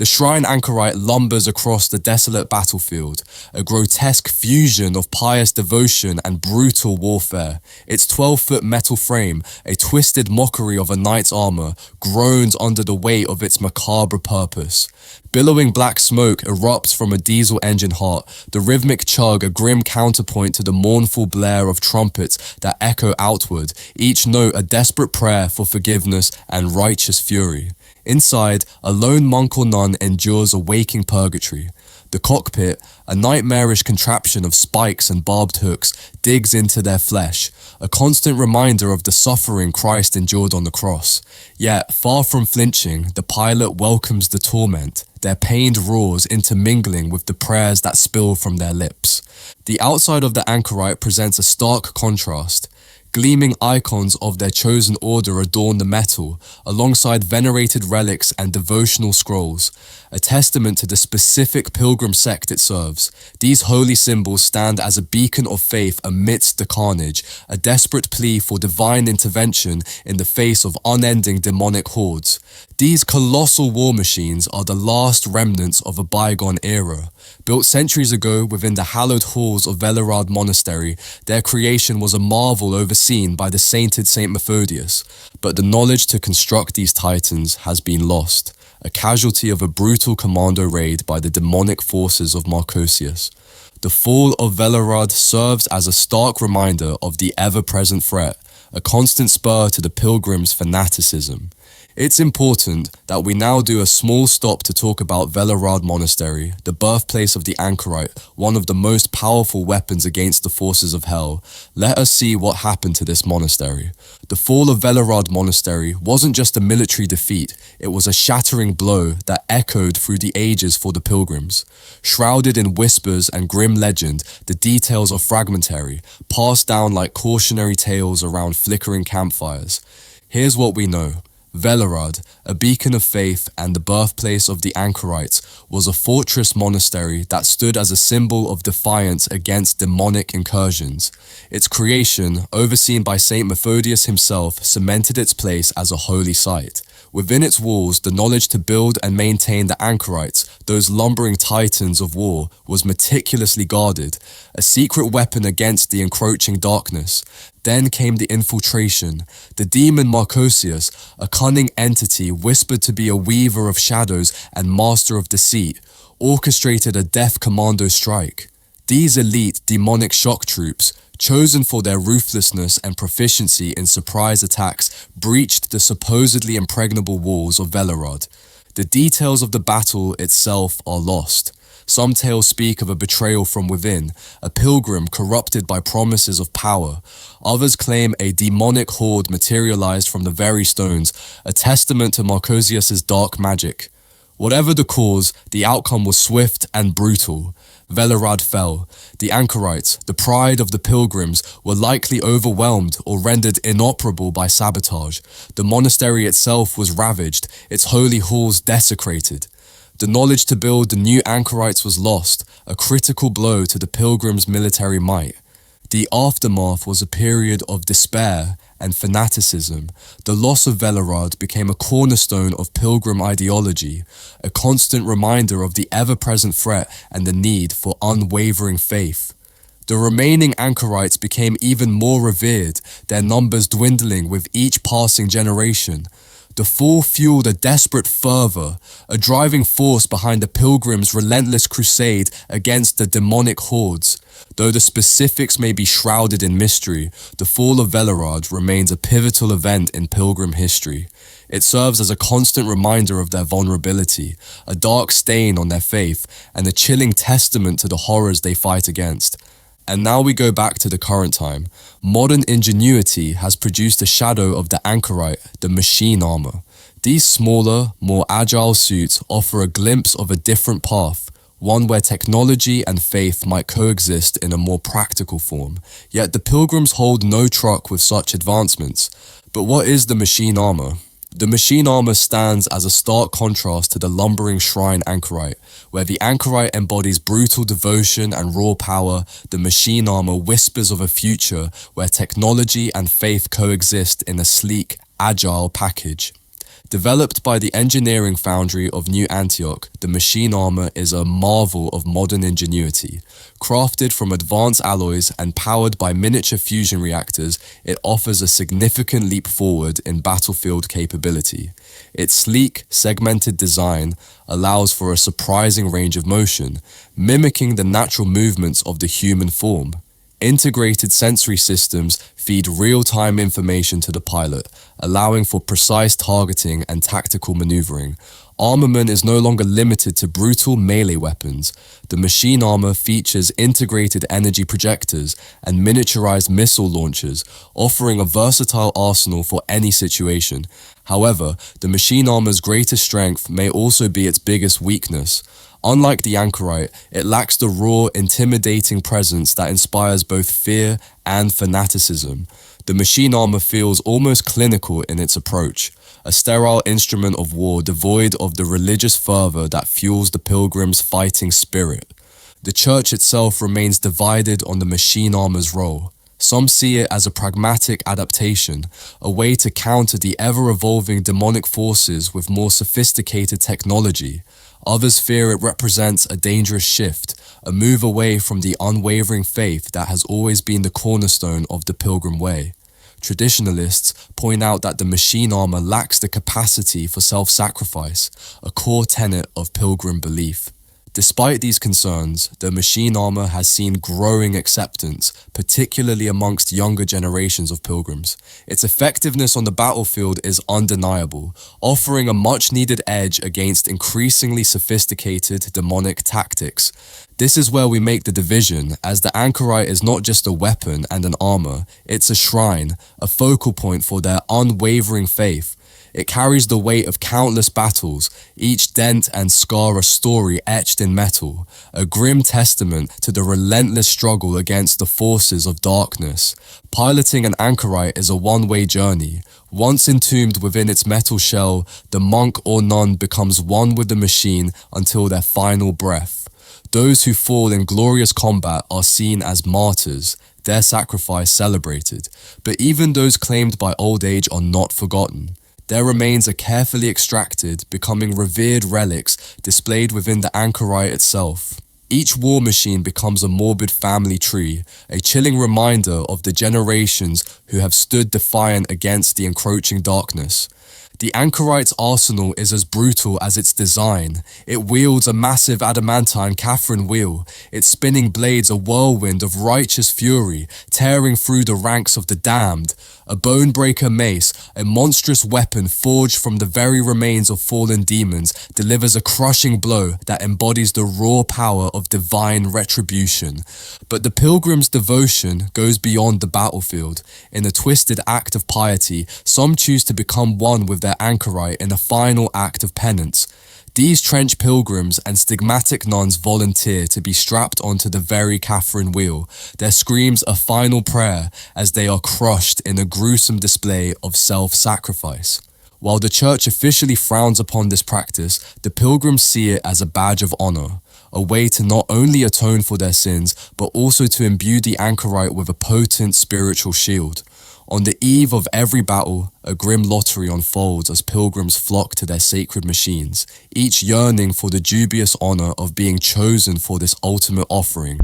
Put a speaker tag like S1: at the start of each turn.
S1: The Shrine Anchorite lumbers across the desolate battlefield, a grotesque fusion of pious devotion and brutal warfare. Its 12-foot metal frame, a twisted mockery of a knight's armor, groans under the weight of its macabre purpose. Billowing black smoke erupts from a diesel engine heart, the rhythmic chug a grim counterpoint to the mournful blare of trumpets that echo outward, each note a desperate prayer for forgiveness and righteous fury. Inside, a lone monk or nun endures a waking purgatory. The cockpit, a nightmarish contraption of spikes and barbed hooks, digs into their flesh, a constant reminder of the suffering Christ endured on the cross. Yet, far from flinching, the pilot welcomes the torment, their pained roars intermingling with the prayers that spill from their lips. The outside of the Anchorite presents a stark contrast. Gleaming icons of their chosen order adorn the metal, alongside venerated relics and devotional scrolls, a testament to the specific pilgrim sect it serves. These holy symbols stand as a beacon of faith amidst the carnage, a desperate plea for divine intervention in the face of unending demonic hordes. These colossal war machines are the last remnants of a bygone era. Built centuries ago within the hallowed halls of Velerad Monastery, their creation was a marvel overseen by the sainted Saint Methodius. But the knowledge to construct these titans has been lost, a casualty of a brutal commando raid by the demonic forces of Marcosius. The fall of Velerad serves as a stark reminder of the ever-present threat, a constant spur to the pilgrims' fanaticism. It's important that we now do a small stop to talk about Velerad Monastery, the birthplace of the Anchorite, one of the most powerful weapons against the forces of hell. Let us see what happened to this monastery. The fall of Velerad Monastery wasn't just a military defeat, it was a shattering blow that echoed through the ages for the pilgrims. Shrouded in whispers and grim legend, the details are fragmentary, passed down like cautionary tales around flickering campfires. Here's what we know. Velerad, a beacon of faith and the birthplace of the Anchorites, was a fortress monastery that stood as a symbol of defiance against demonic incursions. Its creation, overseen by Saint Methodius himself, cemented its place as a holy site. Within its walls, the knowledge to build and maintain the Anchorites, those lumbering titans of war, was meticulously guarded, a secret weapon against the encroaching darkness. Then came the infiltration. The demon Marcosius, a cunning entity whispered to be a weaver of shadows and master of deceit, orchestrated a death commando strike. These elite demonic shock troops, chosen for their ruthlessness and proficiency in surprise attacks, breached the supposedly impregnable walls of Velerad. The details of the battle itself are lost. Some tales speak of a betrayal from within, a pilgrim corrupted by promises of power. Others claim a demonic horde materialized from the very stones, a testament to Marcosius's dark magic. Whatever the cause, the outcome was swift and brutal. Velerad fell. The Anchorites, the pride of the pilgrims, were likely overwhelmed or rendered inoperable by sabotage. The monastery itself was ravaged, its holy halls desecrated. The knowledge to build the new Anchorites was lost, a critical blow to the pilgrims' military might. The aftermath was a period of despair and fanaticism. The loss of Velerad became a cornerstone of pilgrim ideology, a constant reminder of the ever-present threat and the need for unwavering faith. The remaining Anchorites became even more revered, their numbers dwindling with each passing generation. The fall fueled a desperate fervor, a driving force behind the pilgrims' relentless crusade against the demonic hordes. Though the specifics may be shrouded in mystery, the fall of Velerad remains a pivotal event in pilgrim history. It serves as a constant reminder of their vulnerability, a dark stain on their faith, and a chilling testament to the horrors they fight against. And now we go back to the current time. Modern ingenuity has produced a shadow of the Anchorite, the machine armor. These smaller, more agile suits offer a glimpse of a different path, one where technology and faith might coexist in a more practical form. Yet the pilgrims hold no truck with such advancements. But what is the machine armor? The machine armor stands as a stark contrast to the lumbering Shrine Anchorite. Where the Anchorite embodies brutal devotion and raw power, the machine armor whispers of a future where technology and faith coexist in a sleek, agile package. Developed by the engineering foundry of New Antioch, the machine armor is a marvel of modern ingenuity. Crafted from advanced alloys and powered by miniature fusion reactors, it offers a significant leap forward in battlefield capability. Its sleek, segmented design allows for a surprising range of motion, mimicking the natural movements of the human form. Integrated sensory systems feed real-time information to the pilot, allowing for precise targeting and tactical maneuvering. Armament is no longer limited to brutal melee weapons. The machine armor features integrated energy projectors and miniaturized missile launchers, offering a versatile arsenal for any situation. However, the machine armor's greatest strength may also be its biggest weakness. Unlike the Anchorite, it lacks the raw, intimidating presence that inspires both fear and fanaticism. The machine armor feels almost clinical in its approach, a sterile instrument of war devoid of the religious fervor that fuels the pilgrim's fighting spirit. The church itself remains divided on the machine armor's role. Some see it as a pragmatic adaptation, a way to counter the ever-evolving demonic forces with more sophisticated technology. Others fear it represents a dangerous shift, a move away from the unwavering faith that has always been the cornerstone of the Pilgrim Way. Traditionalists point out that the machine armor lacks the capacity for self-sacrifice, a core tenet of Pilgrim belief. Despite these concerns, the machine armor has seen growing acceptance, particularly amongst younger generations of pilgrims. Its effectiveness on the battlefield is undeniable, offering a much-needed edge against increasingly sophisticated demonic tactics. This is where we make the division, as the Anchorite is not just a weapon and an armor, it's a shrine, a focal point for their unwavering faith. It carries the weight of countless battles, each dent and scar a story etched in metal, a grim testament to the relentless struggle against the forces of darkness. Piloting an Anchorite is a one-way journey. Once entombed within its metal shell, the monk or nun becomes one with the machine until their final breath. Those who fall in glorious combat are seen as martyrs, their sacrifice celebrated. But even those claimed by old age are not forgotten. Their remains are carefully extracted, becoming revered relics displayed within the Anchorite itself. Each war machine becomes a morbid family tree, a chilling reminder of the generations who have stood defiant against the encroaching darkness. The Anchorite's arsenal is as brutal as its design. It wields a massive adamantine Catherine wheel, its spinning blades a whirlwind of righteous fury, tearing through the ranks of the damned. A bone-breaker mace, a monstrous weapon forged from the very remains of fallen demons, delivers a crushing blow that embodies the raw power of divine retribution. But the pilgrim's devotion goes beyond the battlefield. In a twisted act of piety, some choose to become one with their Anchorite in a final act of penance. These trench pilgrims and stigmatic nuns volunteer to be strapped onto the very Catherine wheel, their screams a final prayer as they are crushed in a gruesome display of self-sacrifice. While the church officially frowns upon this practice, the pilgrims see it as a badge of honor, a way to not only atone for their sins, but also to imbue the Anchorite with a potent spiritual shield. On the eve of every battle, a grim lottery unfolds as pilgrims flock to their sacred machines, each yearning for the dubious honor of being chosen for this ultimate offering.